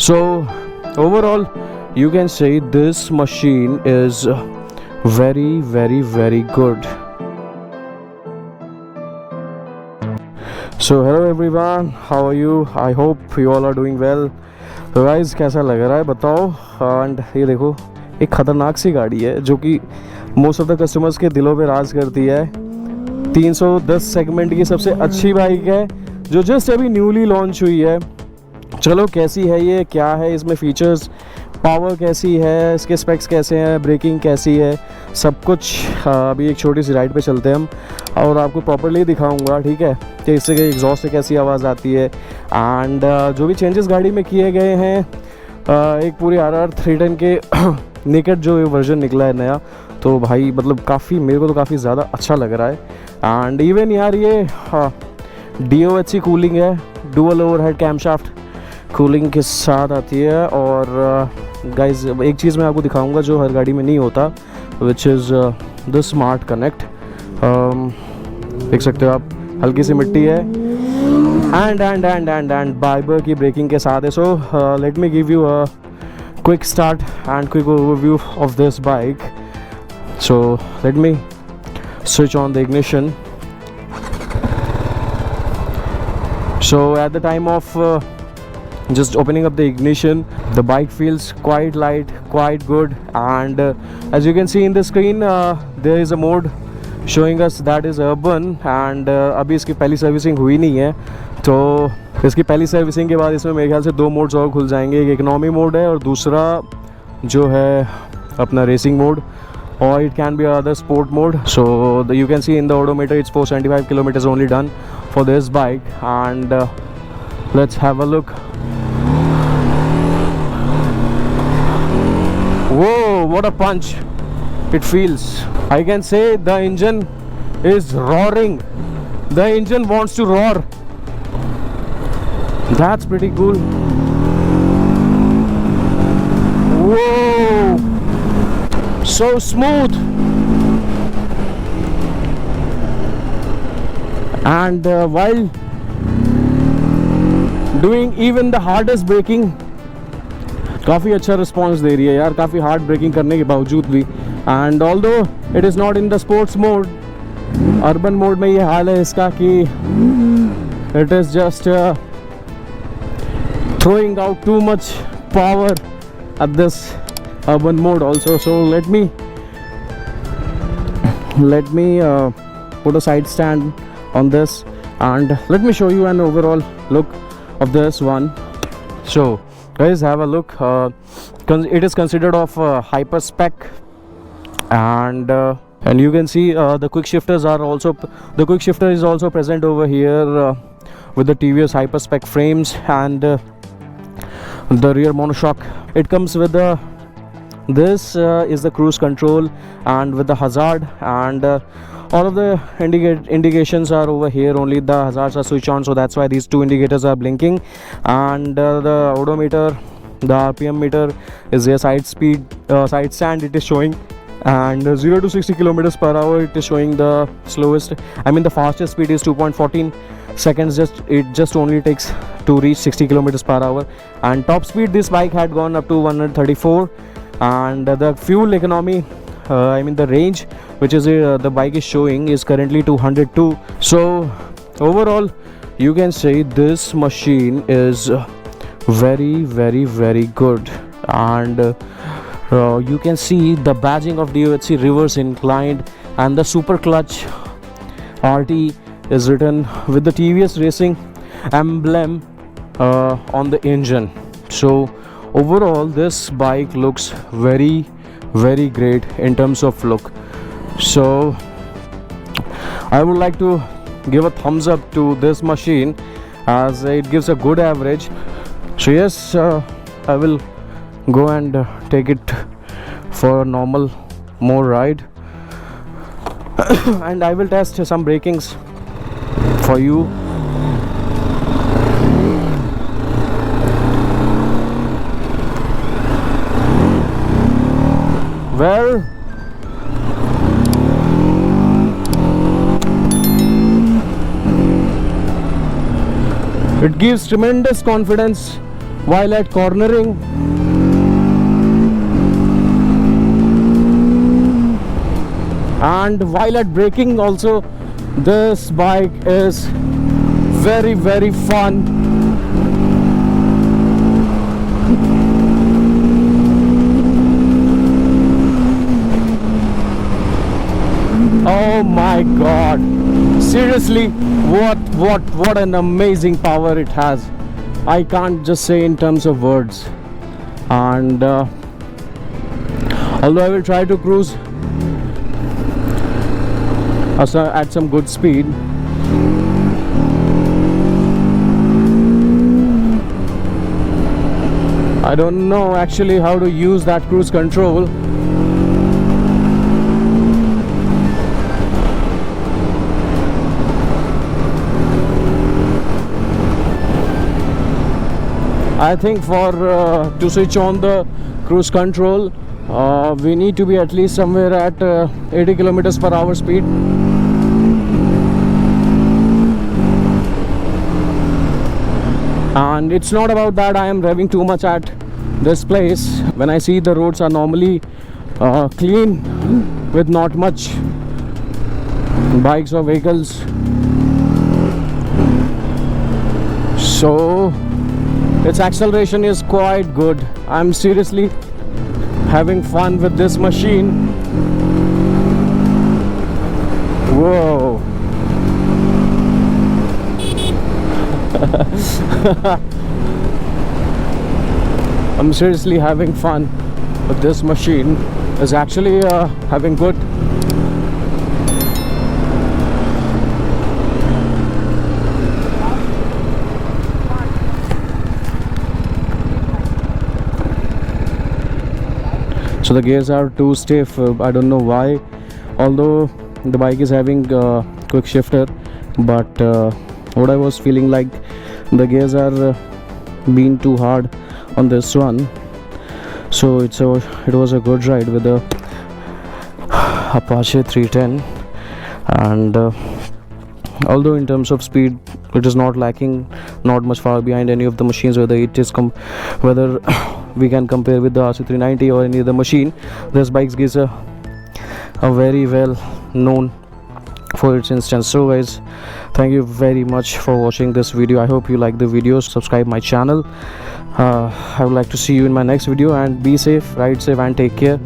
So overall you can say this machine is very good. So hello everyone, how are you? I hope you all are doing well. तो guys कैसा लग रहा है बताओ. And ये देखो एक ख़तरनाक सी गाड़ी है जो कि मोस्ट ऑफ द कस्टमर्स के दिलों पे राज करती है. 310 सेगमेंट की सबसे अच्छी बाइक है जो जस्ट अभी न्यूली लॉन्च हुई है. चलो कैसी है ये, क्या है इसमें फीचर्स, पावर कैसी है, इसके स्पेक्स कैसे हैं, ब्रेकिंग कैसी है, सब कुछ अभी एक छोटी सी राइड पे चलते हैं हम और आपको प्रॉपर्ली दिखाऊंगा. ठीक है कि इससे एग्जॉस्ट से कैसी आवाज़ आती है एंड जो भी चेंजेस गाड़ी में किए गए हैं. एक पूरी RR 310 के नेकेड जो वर्जन निकला है नया, तो भाई मतलब काफ़ी मेरे को तो काफ़ी ज़्यादा अच्छा लग रहा है. एंड इवन यार ये DOHC कूलिंग है, डुअल ओवरहेड कैमशाफ्ट कूलिंग के साथ आती है. और गाइज एक चीज़ मैं आपको दिखाऊंगा जो हर गाड़ी में नहीं होता, which is the smart connect. देख सकते हो आप, हल्की सी मिट्टी है एंड बाइबर की ब्रेकिंग के साथ है. So let me give you a quick start and quick overview of this bike. So let me switch on the ignition. So at the time of just opening up the ignition, the bike feels quite light, quite good, and as you can see in the screen, there is a mode showing us that is urban. And अभी इसकी पहली servicing हुई नहीं है, तो इसकी पहली servicing के बाद इसमें मेरे ख्याल से 2 मोड्स और खुल जाएंगे. एक इकोनॉमी मोड है और दूसरा जो है अपना racing mode, or it can be other sport mode. So you can see in the odometer it's 475 kilometers only done for this bike. And let's have a look. Whoa, what a punch it feels. I can say the engine is roaring. The engine wants to roar. That's pretty cool. Whoa, so smooth. And while doing even the hardest braking, काफ़ी अच्छा response दे रही है यार, काफ़ी hard breaking करने के बावजूद भी. And although it is not in the sports mode, urban mode में ये हाल है इसका कि it is just throwing out too much power at this urban mode also. So let me put a side stand on this and let me show you an overall look of this one. So guys, have a look. It is considered of hyper spec, and you can see the quick shifters are also, the quick shifter is also present over here with the TVS hyper spec frames and the rear monoshock. It comes with the this is the cruise control and with the hazard, and all of the indications are over here. Only the hazards are switched on, so that's why these 2 indicators are blinking. And the odometer, the RPM meter is there, side speed, side stand it is showing, and 0 to 60 kilometers per hour it is showing the slowest, the fastest speed is 2.14 seconds. It just only takes to reach 60 kilometers per hour. And top speed this bike had gone up to 134. And the fuel economy, the range which is the bike is showing is currently 202. So overall you can say this machine is very good. And you can see the badging of DOHC reverse inclined, and the super clutch RT is written with the TVS racing emblem on the engine. So overall this bike looks very great in terms of look. So I would like to give a thumbs up to this machine as it gives a good average. So yes, I will go and take it for a normal more ride and I will test some brakings for you. Well, it gives tremendous confidence while at cornering. And while at braking also, this bike is very, very fun. Oh my god, seriously, what an amazing power it has. I can't just say in terms of words. And although I will try to cruise at some good speed, I don't know actually how to use that cruise control. I think for to switch on the cruise control, we need to be at least somewhere at 80 kilometers per hour speed. And it's not about that I am revving too much at this place. When I see the roads are normally clean with not much bikes or vehicles, so its acceleration is quite good. I'm seriously having fun with this machine. Whoa. I'm seriously having fun with this machine. It's actually having good so the gears are too stiff. I don't know why, although the bike is having quick shifter, but what I was feeling like the gears are being too hard on this one. So it was a good ride with the Apache 310, and although in terms of speed it is not lacking, not much far behind any of the machines, whether it is whether we can compare with the RC390 or any other machine. This bike gives a very well known for its instance. So guys, thank you very much for watching this video. I hope you like the video. Subscribe my channel. I would like to see you in my next video, and be safe, ride safe, and take care.